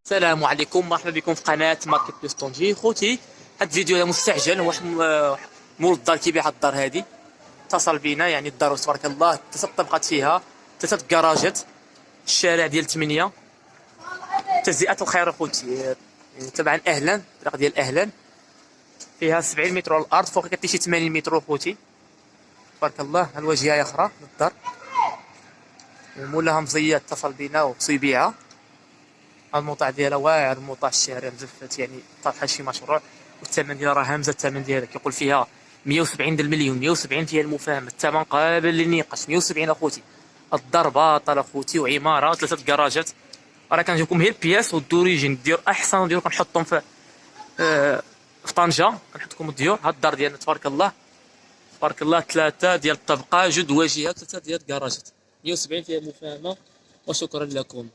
السلام عليكم، مرحبا بكم في قناه ماركت بليس طنجي. خوتي هاد الفيديو مستعجل. واحد مول الدار كيبيع هاد الدار هادي، اتصل بينا. يعني الدار تبارك الله 3 طبقات فيها 3 كراجات، الشارع ديال 8 تجزئه الخير اخوتي. تبعا اهلا، الطريق ديال اهلا فيها 70 متر على الارض، فوق كتمشي 80 متر اخوتي تبارك الله. الواجهه اخرى للدار، مولاها مزيد، اتصل بينا وخصو يبيعها. الموطع ديالها واعر، موطع الشارع مزفت، يعني طرحها شي مشروع. والثمن ديالها راه هامزه، الثمن ديالها كيقول فيها 170 د المليون، 170 فيها المفاهمه، الثمن قابل للنقاش. 170 اخوتي، الدار باطل اخوتي، وعماره 3 كراجات. راه كنجيبكم هي البياس والدوريجين ديال احسن ديال كنحطهم في طنجه. كنحط لكم الديور. هاد الدار ديالنا تبارك الله تبارك الله، 3 ديال الطبقه، جوج واجهه، 3 ديال الكراجات، 170 فيها المفاهمه. وشكرا لكم.